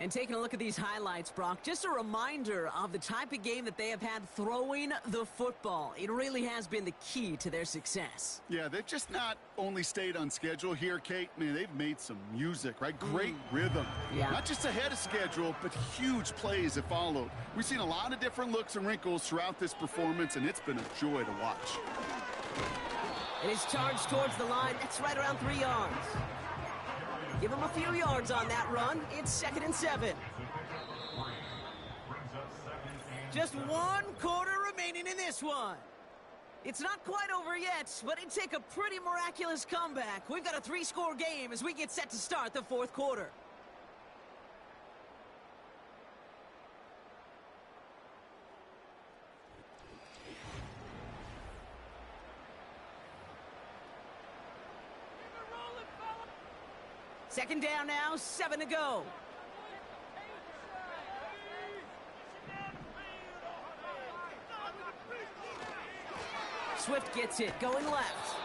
And taking a look at these highlights, Brock, just a reminder of the type of game that they have had throwing the football. It really has been the key to their success. Yeah, they've just not only stayed on schedule here, Kate. Man, they've made some music, right? Great rhythm. Yeah. Not just ahead of schedule, but huge plays have followed. We've seen a lot of different looks and wrinkles throughout this performance, and it's been a joy to watch. It is charged towards the line. That's right around 3 yards. Give him a few yards on that run. It's 2nd and 7. Just 1 quarter remaining in this one. It's not quite over yet, but it'd take a pretty miraculous comeback. We've got a 3-score game as we get set to start the 4th quarter. Second down now, 7 to go. Swift gets it, going left.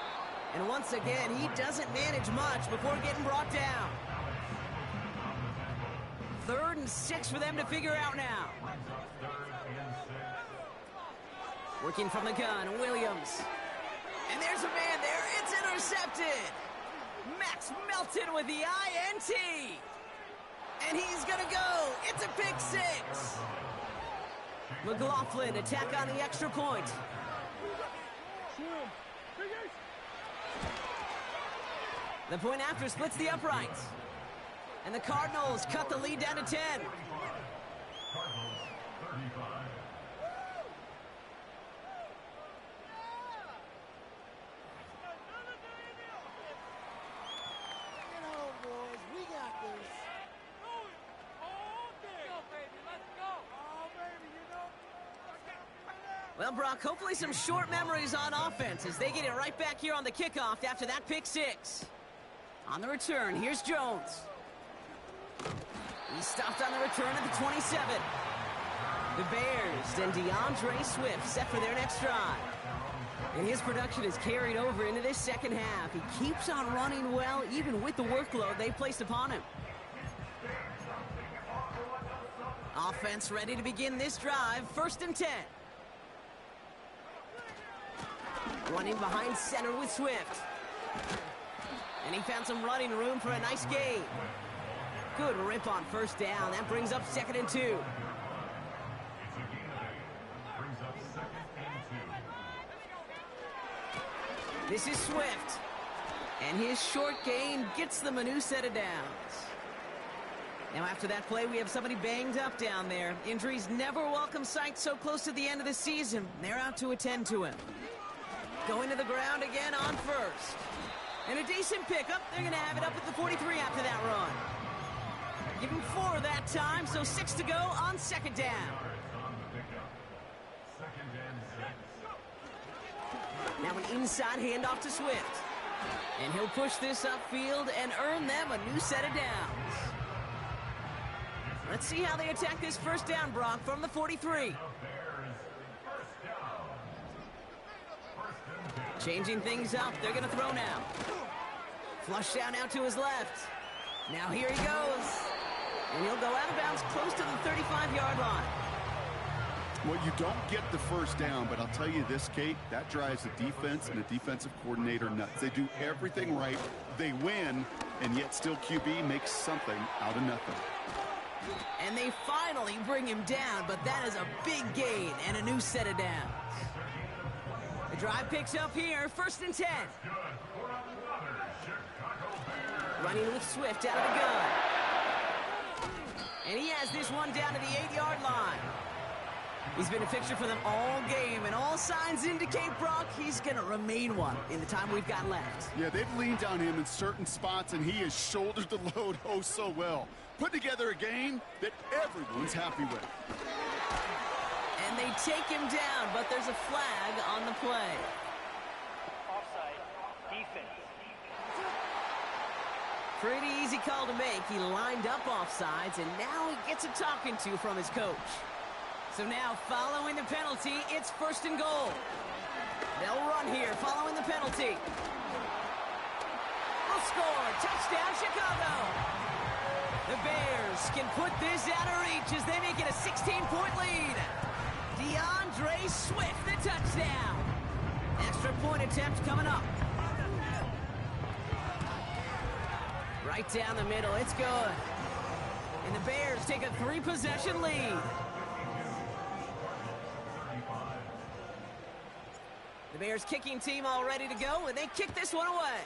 And once again, he doesn't manage much before getting brought down. 3rd and 6 for them to figure out now. Working from the gun, Williams. And there's a man there, it's intercepted. Max Melton with the INT. And he's going to go. It's a pick 6. McLaughlin attack on the extra point. The point after splits the uprights. And the Cardinals cut the lead down to 10. Cardinals 35. Well, Brock, hopefully some short memories on offense as they get it right back here on the kickoff after that pick 6. On the return, here's Jones. He stopped on the return at the 27. The Bears and DeAndre Swift set for their next drive. And his production is carried over into this second half. He keeps on running well, even with the workload they placed upon him. Offense ready to begin this drive, 1st and 10. Running behind center with Swift. And he found some running room for a nice gain. Good rip on 1st down. That brings up 2nd and 2. This is Swift. And his short gain gets them a new set of downs. Now after that play, we have somebody banged up down there. Injuries never welcome sight so close to the end of the season. They're out to attend to him. Going to the ground again on 1st. And a decent pickup. They're going to have it up at the 43 after that run. Give him 4 that time, so 6 to go on 2nd down. Now an inside handoff to Swift. And he'll push this upfield and earn them a new set of downs. Let's see how they attack this 1st down, Brock, from the 43. Changing things up, they're going to throw now. Flush down out to his left. Now here he goes. And he'll go out of bounds close to the 35-yard line. Well, you don't get the first down, but I'll tell you this, Kate, that drives the defense and the defensive coordinator nuts. They do everything right. They win, and yet still QB makes something out of nothing. And they finally bring him down, but that is a big gain and a new set of downs. The drive picks up here, 1st and 10. Running with Swift out of the gun. And he has this one down to the 8-yard line. He's been a fixture for them all game, and all signs indicate, Brock, he's going to remain one in the time we've got left. Yeah, they've leaned on him in certain spots, and he has shouldered the load oh so well. Put together a game that everyone's happy with. And they take him down, but there's a flag on the play. Offside. Defense. Pretty easy call to make. He lined up offsides, and now he gets a talking to from his coach. So now, following the penalty, it's 1st and goal. They'll run here following the penalty. They'll score. Touchdown, Chicago. The Bears can put this out of reach as they make it a 16-point lead. DeAndre Swift, the touchdown. Extra point attempt coming up. Right down the middle, it's good. And the Bears take a 3-possession lead. The Bears kicking team all ready to go, and they kick this one away.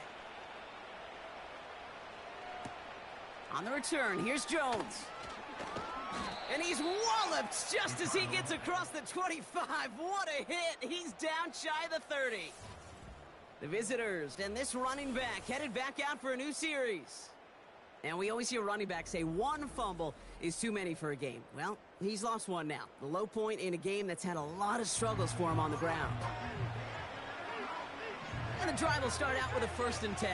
On the return, here's Jones. And he's walloped just as he gets across the 25. What a hit. He's down shy of the 30. The visitors and this running back headed back out for a new series. And we always hear running backs say one fumble is too many for a game. Well, he's lost one now. The low point in a game that's had a lot of struggles for him on the ground. And the drive will start out with a 1st and 10.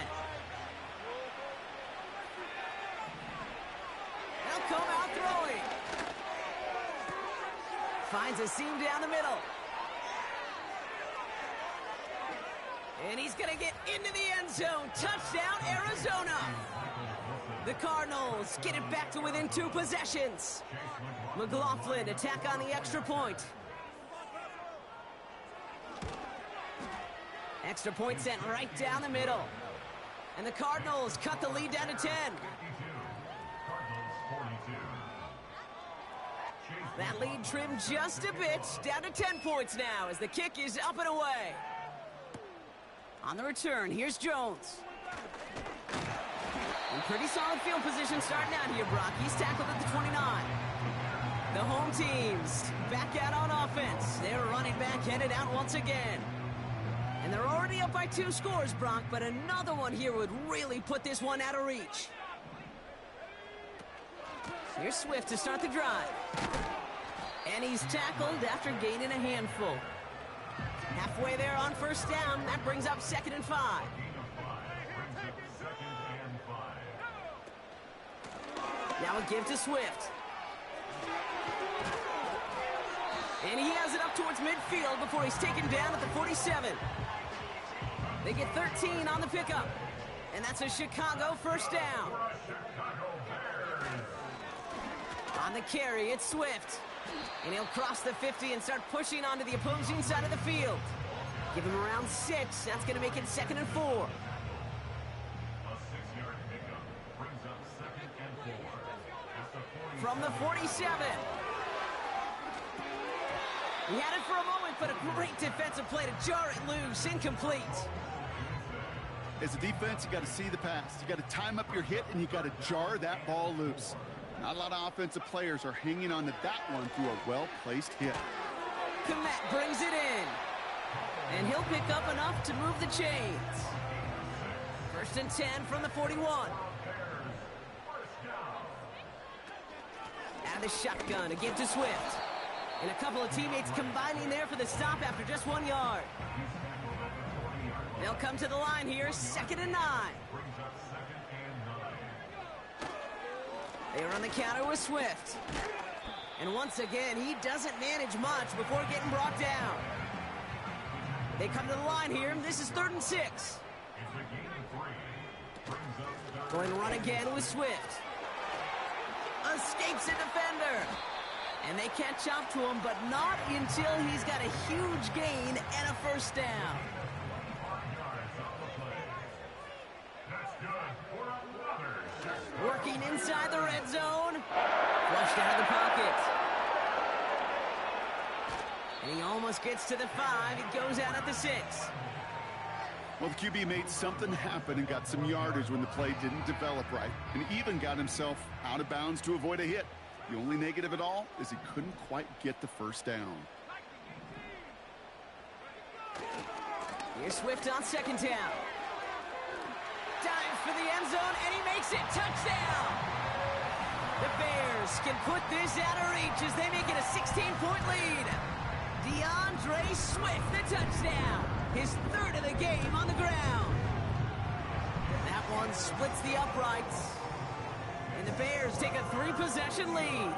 They'll come out throwing. Finds a seam down the middle. And he's going to get into the end zone. Touchdown, Arizona. The Cardinals get it back to within 2 possessions. McLaughlin attack on the extra point. Extra point sent right down the middle. And the Cardinals cut the lead down to 10. That lead trimmed just a bit, down to 10 points now as the kick is up and away. On the return, here's Jones. In pretty solid field position starting out here, Brock. He's tackled at the 29. The home teams back out on offense. They're running back headed out once again. And they're already up by 2 scores, Brock, but another one here would really put this one out of reach. Here's Swift to start the drive. And he's tackled after gaining a handful. Halfway there on 1st down. That brings up 2nd and 5. Now a give to Swift. And he has it up towards midfield before he's taken down at the 47. They get 13 on the pickup. And that's a Chicago 1st down. On the carry, it's Swift. And he'll cross the 50 and start pushing onto the opposing side of the field. Give him around 6. That's going to make it 2nd and 4. A 6-yard pickup brings up 2nd and 4. At the 47. From the 47. He had it for a moment, but a great defensive play to jar it loose. Incomplete. As a defense, you got to see the pass. You got to time up your hit, and you got to jar that ball loose. Not a lot of offensive players are hanging on to that one through a well-placed hit. Komet brings it in. And he'll pick up enough to move the chains. 1st and 10 from the 41. Out of the shotgun, a give to Swift. And a couple of teammates combining there for the stop after just 1 yard. They'll come to the line here, 2nd and 9. They run the counter with Swift. And once again, he doesn't manage much before getting brought down. They come to the line here, and this is 3rd and 6. Going run again with Swift. Escapes a defender. And they catch up to him, but not until he's got a huge gain and a first down. Working inside the red zone. Flushed out of the pocket. And he almost gets to the 5. He goes out at the 6. Well, the QB made something happen and got some yardage when the play didn't develop right, and even got himself out of bounds to avoid a hit. The only negative at all is he couldn't quite get the first down. Here's Swift on second down. Dives for the end zone, and he makes it. Touchdown! The Bears can put this out of reach as they make it a 16-point lead. DeAndre Swift, the touchdown. His third of the game on the ground. That one splits the uprights. And the Bears take a 3-possession lead.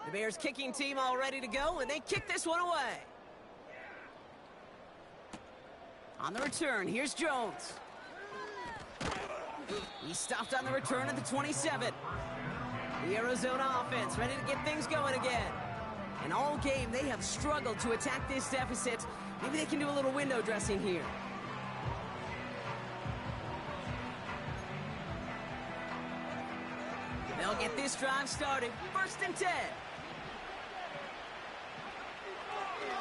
The Bears kicking team all ready to go, and they kick this one away. On the return, here's Jones. He stopped on the return at the 27. The Arizona offense ready to get things going again. And all game, they have struggled to attack this deficit. Maybe they can do a little window dressing here. They'll get this drive started. 1st and 10.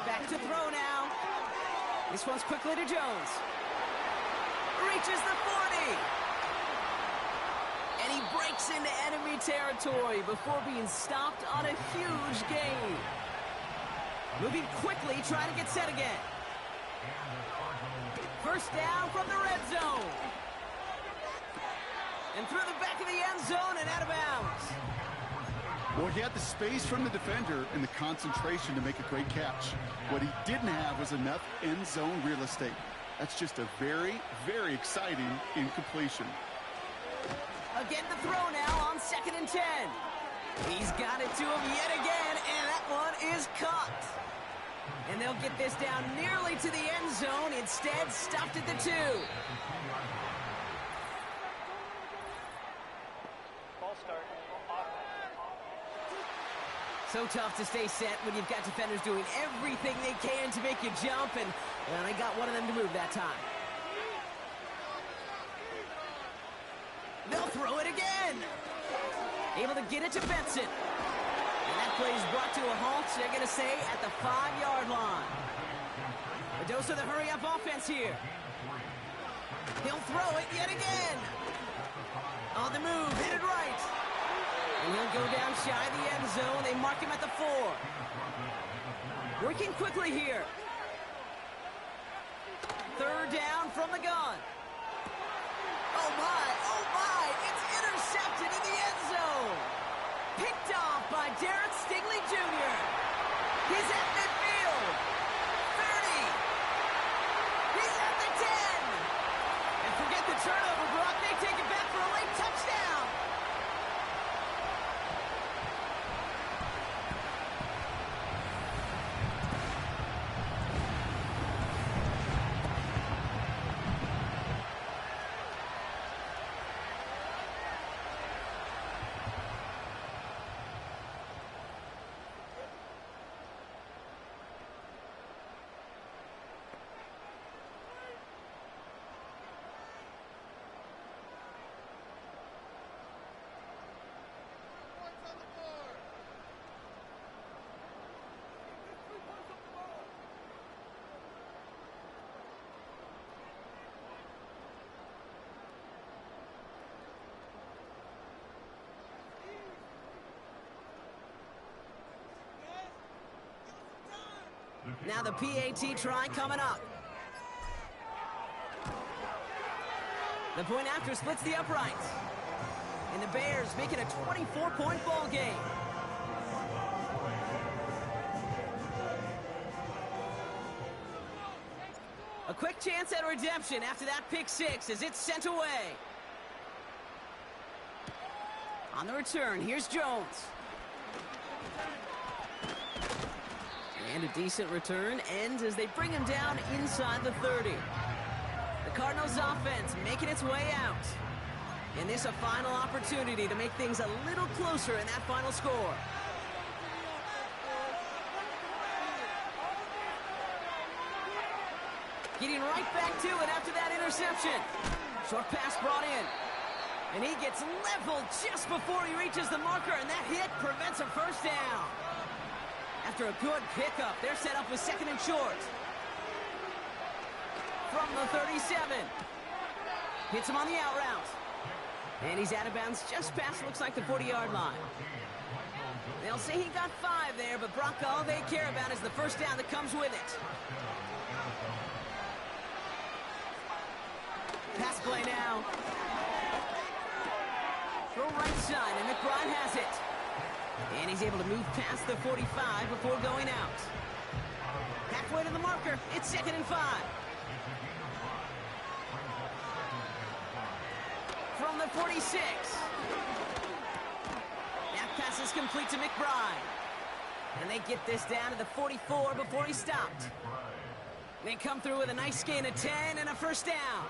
Back to throw now. This one's quickly to Jones. Reaches the 40. And he breaks into enemy territory before being stopped on a huge gain. Moving quickly, trying to get set again. First down from the red zone. And through the back of the end zone and out of bounds. Well, he had the space from the defender and the concentration to make a great catch. What he didn't have was enough end zone real estate. That's just a very, very exciting incompletion. Again the throw now on 2nd and 10. He's got it to him yet again, and that one is caught. And they'll get this down nearly to the end zone. Instead, stopped at the 2. Ball start. So tough to stay set when you've got defenders doing everything they can to make you jump, and well, they got one of them to move that time. They'll throw it again. Able to get it to Benson. And that play is brought to a halt, so they're going to say at the 5-yard line. A dose of the hurry-up offense here. He'll throw it yet again. On the move, hit it right. And he'll go down shy of the end zone. They mark him at the 4. Working quickly here. 3rd down from the gun. Now the PAT try coming up. The point after splits the uprights. And the Bears make it a 24-point ball game. A quick chance at redemption after that pick six as it's sent away. On the return, here's Jones. And a decent return ends as they bring him down inside the 30. The Cardinals offense making its way out. And this a final opportunity to make things a little closer in that final score. Getting right back to it after that interception. Short pass brought in. And he gets leveled just before he reaches the marker, and that hit prevents a first down. After a good pickup, they're set up with second and short. From the 37. Hits him on the out route. And he's out of bounds just past, looks like, the 40-yard line. They'll say he got 5 there, but Brock, all they care about is the first down that comes with it. Pass play now. Throw right side, and McBride has it. And he's able to move past the 45 before going out. Halfway to the marker, it's second and 5. From the 46. That pass is complete to McBride. And they get this down to the 44 before he stopped. They come through with a nice gain of 10 and a first down.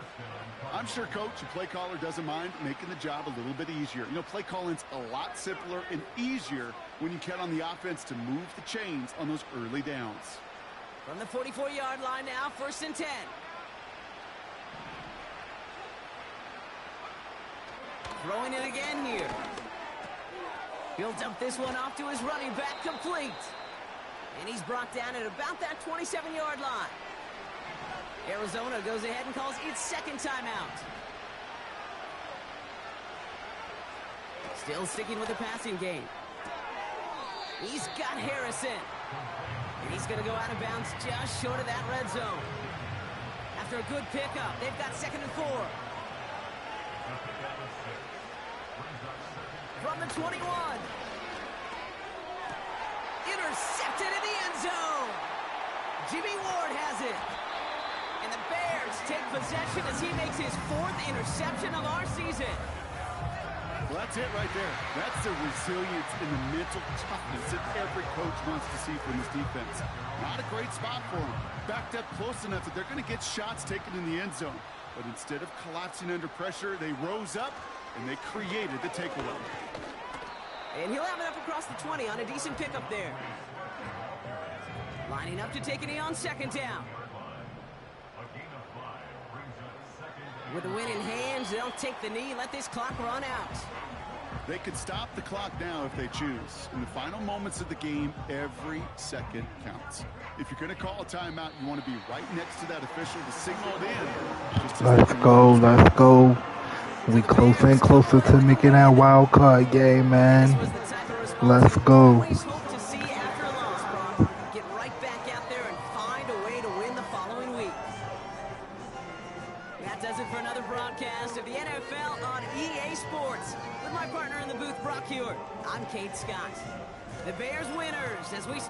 I'm sure coach and play caller doesn't mind making the job a little bit easier. You know, play calling's a lot simpler and easier when you count on the offense to move the chains on those early downs. From the 44-yard line now, first and 10. Throwing it again here. He'll dump this one off to his running back, complete. And he's brought down at about that 27-yard line. Arizona goes ahead and calls its second timeout. Still sticking with the passing game. He's got Harrison. And he's going to go out of bounds just short of that red zone. After a good pickup, they've got second and 4. From the 21. Intercepted in the end zone. Jimmy Ward has it. And the Bears take possession as he makes his 4th interception of our season. Well, that's it right there. That's the resilience and the mental toughness that every coach wants to see from this defense. Not a great spot for them. Backed up close enough that they're going to get shots taken in the end zone. But instead of collapsing under pressure, they rose up and they created the takeaway. And he'll have it up across the 20 on a decent pickup there. Lining up to take a knee on second down. With the win in hands, they'll take the knee, let this clock run out. They could stop the clock now if they choose. In the final moments of the game, every second counts. If you're going to call a timeout, you want to be right next to that official to signal it in. Let's go, let's go. We closer and closer to making that wild card game, man. Let's go. Get right back out there and find a way to win the following week. That does it for another broadcast of the NFL on EA Sports. With my partner in the booth, Brock Hewitt. I'm Kate Scott. The Bears winners as we...